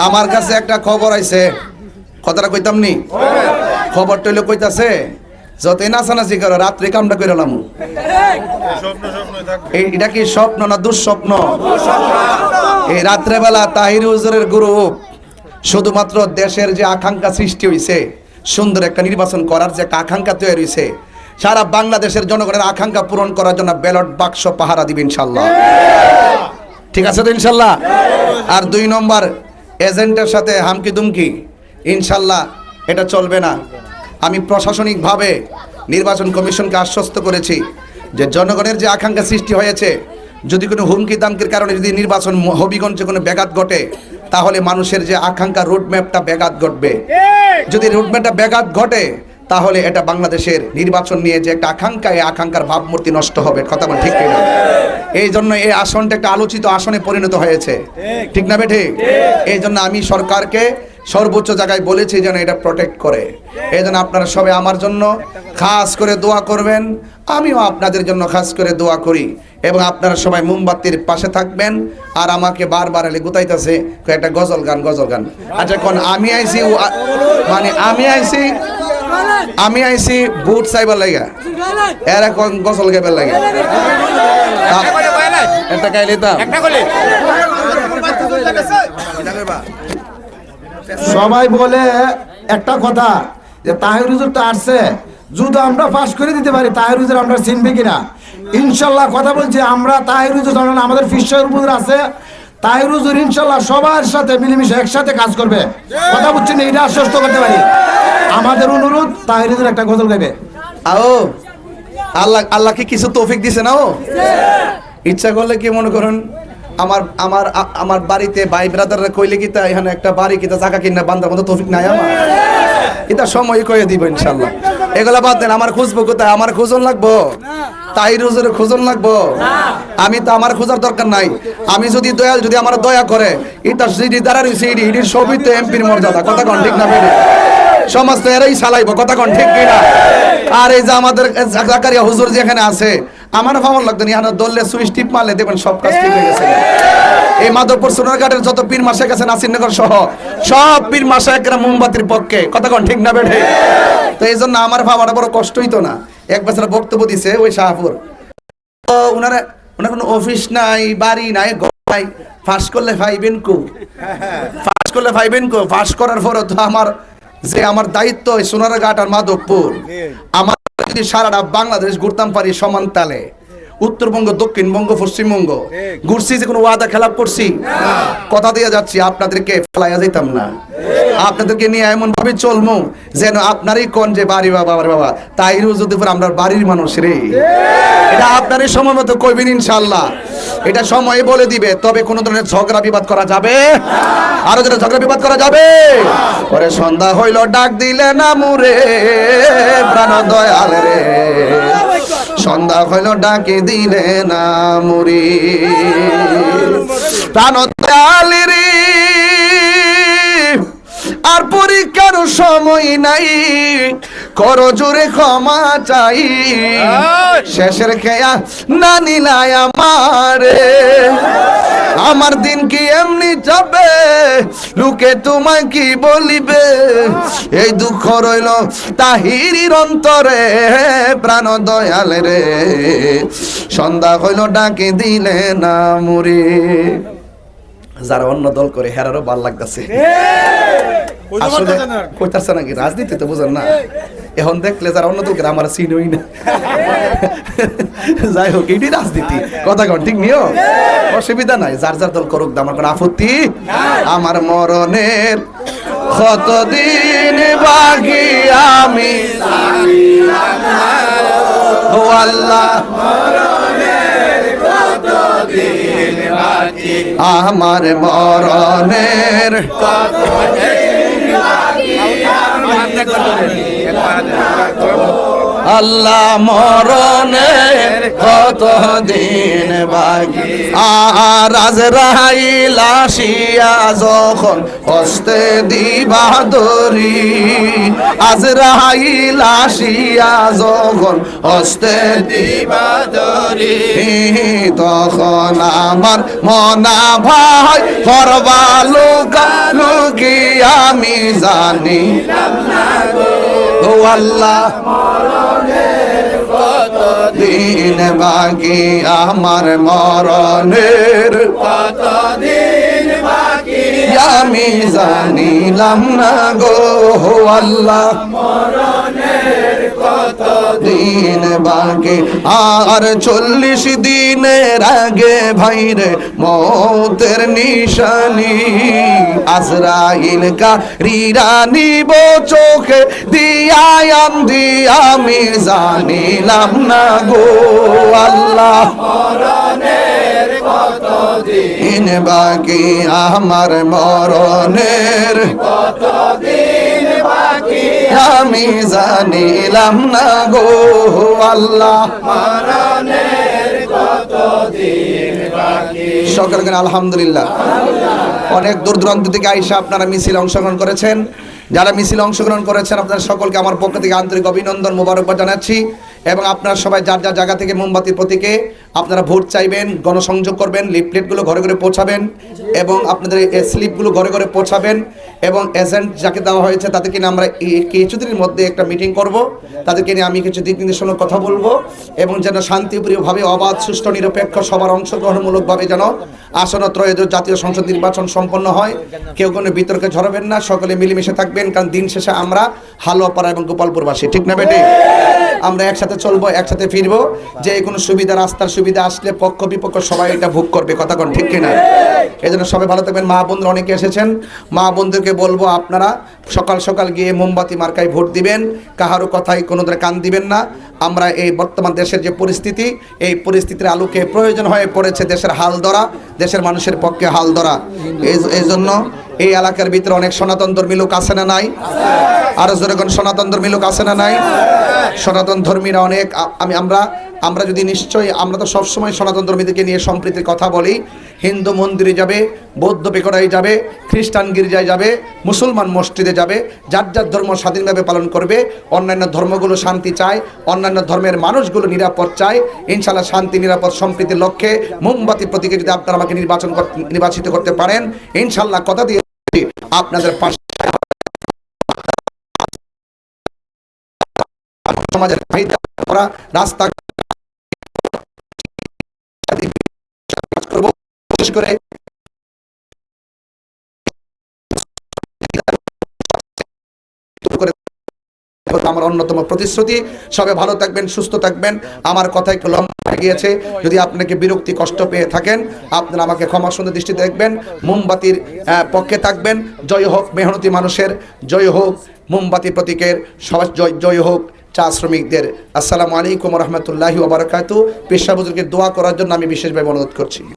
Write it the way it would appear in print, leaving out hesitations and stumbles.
আমার কাছে একটা খবর আইছে, কথাটা কইতাম নি? খবরটা হইলো কইতাছে যতই নাচানাচি করো রাত্রে কামটা করে এলাম। এটা কি স্বপ্ন না দুঃস্বপ্ন? এই রাত্রেবেলা তাহির হুজুরের গ্রুপ শুধুমাত্র দেশের যে আকাঙ্ক্ষা সৃষ্টি হয়েছে, সুন্দর একটা নির্বাচন করার যে একটা আকাঙ্ক্ষা তৈরি হয়েছে, সারা বাংলাদেশের জনগণের আকাঙ্ক্ষা পূরণ করার জন্য ব্যালট বাক্স পাহারা দিবে ইনশাল্লাহ। ঠিক আছে তো ইনশাল্লাহ? আর 2 নম্বর এজেন্টের সাথে হামকি দুমকি ইনশাল্লাহ এটা চলবে না। আমি প্রশাসনিকভাবে নির্বাচন কমিশনকে আশ্বস্ত করেছি যে জনগণের যে আকাঙ্ক্ষা সৃষ্টি হয়েছে, যদি কোনো হুমকি দামকির কারণে যদি নির্বাচন হবিগঞ্জে কোনো ব্যাঘাত ঘটে, তাহলে মানুষের যে আকাঙ্ক্ষা রোডম্যাপটা ব্যাঘাত ঘটবে। যদি রোডম্যাপটা ব্যাঘাত ঘটে তাহলে এটা বাংলাদেশের নির্বাচন নিয়ে যে একটা আকাঙ্ক্ষা, এই আকাঙ্ক্ষার ভাবমূর্তি নষ্ট হবে। কথা বল ঠিক কিনা? এই জন্য এই আসনটা একটা আলোচিত আসনে পরিণত হয়েছে, ঠিক না বেঠিক? এই জন্য আমি সরকারকে সর্বোচ্চ জায়গায় বলেছি যেন এটা প্রোটেক্ট করে। এই জন্য আপনারা সবাই আমার জন্য খাস করে দোয়া করবেন, আমিও আপনাদের জন্য খাস করে দোয়া করি। এবং আপনারা সবাই মোমবাতির পাশে থাকবেন। আর আমাকে বারবার এলে গুতাইতেছে একটা গজল গান। আচ্ছা কোন আমি আইছি, মানে আমি আইছি বুট সাইবার লাগা, এরা কোন গজল গাইবার লাগে একটা গাইলে তা সবাই বলে একটা কথা যে তাহির হুজুর তো আসছে, যদি আমরা পাস করে দিতে পারি তাহির হুজুর আমরা চিনবে কিনা। ইনশাল্লাহ কথা বলছি, আমরা তাহির হুজুর আমাদের ফিশার হুজুর আছে, তাহির হুজুর ইনশাল্লাহ সবার সাথে মিলেমিশে একসাথে কাজ করবে। কথা বলছেন, এটা আশ্বস্ত করতে পারি। আমাদের অনুরোধ তাহির হুজুর একটা গজল গাইবে। আল্লাহ কি কিছু তৌফিক দিছে না? ও ইচ্ছা করলে কি মনে করুন আমার বাড়িতে ভাই ব্রাদাররা কইলে কি তা এখানে একটা বাড়ি কিতা জায়গা কিনা বান্দার মতো তৌফিক নাই আমার? এটা সময় কয়ে দিব ইনশাল্লাহ। এগুলা বাদ দেন, আমার খুঁজবো কোথায়? আমার খুঁজন লাগবো? তাহির হুজুরের খুঁজন লাগবো? আমি তো আমার খোঁজার দরকার নাই। আমি যদি দয়াল যদি আমার দয়া করে, এটা সিডি দ্বারা সিডি ইডির সবই তো এমপির মর্যাদা। কথা কন ঠিক না? বেরে সমাজ তো এরাই চালাইবো। কথা কন ঠিক কিনা? আর এই যে আমাদের জাকারিয়া হুজুর যেখানে আছে, আমার ভালো লাগতো না, দললে সুইচ টিপ মারলে দেখবেন সব কাজ ঠিক হয়ে গেছে। এই মাধবপুর সোনারঘাটের যত পীর মাসে গেছে, নাসিরনগর সহ সব পীর মাসে একরা মোমবাতির পক্ষে। কথা কন ঠিক না বেঠে? তো এই জন্য আমার ভাবাটা বড় কষ্ট হইতো না। এক বছর বক্তব্য দিছে ওই শাহপুর, ওনার কোনো অফিস নাই, বাড়ি নাই, নাই, ফাঁস করলে ভাইবেন কো, ফাঁস করার পরও তো আমার দায়িত্ব সোনারঘাট আর মাধবপুর। আমার যদি সারাটা বাংলাদেশ ঘুরতাম পারি সমান তালে, উত্তরবঙ্গ, দক্ষিণবঙ্গ, পশ্চিমবঙ্গ ঘুরছি, যে কোনো ওয়াদা খেলাপ করছি? কথা দিয়ে যাচ্ছি, আপনাদেরকে ফেলাইয়া যাইতাম না। আপনাদেরকে নিয়ে এমন ভাবে চলমু যেন আপনারই কোন যে বাড়ি বাবা তাহির হুজুর আমরা বাড়ির মানুষ রে। এটা আপনারই সময় মতো কইবেন ইনশাল্লাহ। এটা সময় বলে দিবে। তবে কোন ধরনের ঝগড়া বিবাদ করা যাবে? আরো যেটা ঝগড়া বিবাদ করা যাবে? পরে সন্ধ্যা হইল ডাক দিলে না মুরে প্রাণ দয়াল রে, সন্ধ্যা হইল ডাকে দিলে না মুরি প্রাণ দয়াল রে। আর পরীক্ষার সময় নাই, করো জোরে ক্ষমা চাই, শেষের খেয়া না নিলাই আমার দিন কি এমনি যাবে, লোকে তোমায় কি বলিবে, এই দুঃখ রইল তাহিরির অন্তরে প্রাণ দয়াল রে, সন্ধ্যা হইল ডাকে দিলে না মুরি। যারা অন্য দল করে হেরারও ভাল লাগতেছে, আসলে কইতাছে নাকি রাজনীতি তো বুঝেন না। এখন দেখলে যারা অন্য দল করে আমার চিনই না। যাই হোক, এটি রাজনীতি। কথা কন ঠিক নিও, অসুবিধা নাই, যার যার দল করুক, আমার কোনো আপত্তি। আমার মরণের কতদিন বাকি, আমি ও আল্লাহ আমার মরণের আল্লাহ মরণের কত দিন বাকি আর আজরাইল আসিয়া যখন হস্তে দিবা দরি আজরাইল আসিয়া যখন হস্তে দিবা দরি তখন আমার মনা ভাই করবা লুকি আমি জানি ও আল্লাহ দিন বাকি আমার মরণের কত দিন বাকি আমি জানিলাম না গো আল্লাহ মরণের কত দিন বাকি আর 40 দিনের আগে ভাইরে মৌতের নিশানি আজরাইল কা রিরানিব চোখে দিয়ায়াম দিয়া আমি জানিলাম না গো আল্লাহ মরণের কত দিন বাকি আমার মরণের কত দিন বাকি আমি জানিলাম না গো আল্লাহ মরণের কত দিন বাকি সকলকে আলহামদুলিল্লাহ অনেক দূর দূরান্ত থেকে আইসা আপনারা মিছিল অংশগ্রহণ করেছেন যারা মিছিল অংশগ্রহণ করেছেন আপনারা সকলকে আমার পক্ষ থেকে আন্তরিক অভিনন্দন মোবারকবাদ জানাচ্ছি এবং আপনারা সবাই যার যার জায়গা থেকে মোমবাতির প্রতীকে আপনারা ভোট চাইবেন গণসংযোগ করবেন লিফলেটগুলো ঘরে ঘরে পৌঁছাবেন এবং আপনাদের স্লিপগুলো ঘরে ঘরে পৌঁছাবেন এবং এজেন্ট যাকে দেওয়া হয়েছে তাদেরকে নিয়ে আমরা কিছুদিনের মধ্যে একটা মিটিং করব তাদেরকে নিয়ে আমি কিছু দিক নির্দেশনার কথা বলবো এবং যেন শান্তিপ্রিয়ভাবে অবাধ সুষ্ঠু নিরপেক্ষ সবার অংশগ্রহণমূলকভাবে যেন আসন্ন ত্রয়োদশ জাতীয় সংসদ নির্বাচন সম্পন্ন হয় কেউ কোনো বিতর্কে ঝরাবেন না সকলে মিলেমিশে থাকবেন কারণ দিন শেষে আমরা হালুয়াপাড়া এবং গোপালপুরবাসী ঠিক না বেটে আমরা একসাথে চলবো একসাথে ফিরবো যে কোনো সুবিধা রাস্তার সুবিধা আসলে পক্ষ বিপক্ষ সবাই এটা ভোগ করবে কথা কোন ঠিক কিনা এই জন্য সবাই ভালো থাকবেন মা বোনরা অনেকে এসেছেন মা বোনদেরকে বলবো আপনারা সকাল সকাল গিয়ে মোমবাতি মার্কায় ভোট দিবেন কাহারও কথায় কোনো ধরনের কান দিবেন না আমরা এই বর্তমান দেশের যে পরিস্থিতি এই পরিস্থিতির আলোকে প্রয়োজন হয়ে পড়েছে দেশের হাল ধরা দেশের মানুষের পক্ষে হাল ধরা এই জন্য এই এলাকার ভিতরে অনেক সনাতন ধর্মী লোক আছে না নাই আরো যেরকম সনাতন ধর্মী লোক আছে না নাই সনাতন ধর্মীরা অনেক আমরা যদি নিশ্চয়ই আমরা তো সবসময় সনাতন ধর্মীদেরকে নিয়ে সম্প্রীতির কথা বলি হিন্দু মন্দিরে যাবে বৌদ্ধ পেকড়ায় যাবে খ্রিস্টান গির্জায় যাবে মুসলমান মসজিদে যাবে যার যার ধর্ম স্বাধীনভাবে পালন করবে অন্যান্য ধর্মগুলো শান্তি চায় অন্যান্য ধর্মের মানুষগুলো নিরাপদ চায় ইনশাআল্লাহ শান্তি নিরাপদ সম্প্রীতির লক্ষ্যে মোমবাতি প্রতীকে যদি আপনারা আমাকে নির্বাচিত করতে পারেন ইনশাআল্লাহ কথা দিয়ে আপনাদের পাশে সমাজের রাস্তা করব বিশেষ করে আমার অন্যতম প্রতিশ্রুতি সবাই ভালো থাকবেন সুস্থ থাকবেন আমার কথা একটু লম্বা হয়ে গিয়েছে যদি আপনাকে বিরক্তি কষ্ট পেয়ে থাকেন আপনারা আমাকে ক্ষমা সুন্দর দৃষ্টি দেখবেন মোমবাতির পক্ষে থাকবেন জয় হোক মেহনতি মানুষের জয় হোক মোমবাতি প্রতীকের সবাই জয় হোক চা শ্রমিকদের আসসালামু আলাইকুম রহমতুল্লাহি ওয়া বারাকাতুহু পেশা বুজুর্গের দোয়া করার জন্য আমি বিশেষভাবে অনুরোধ করছি।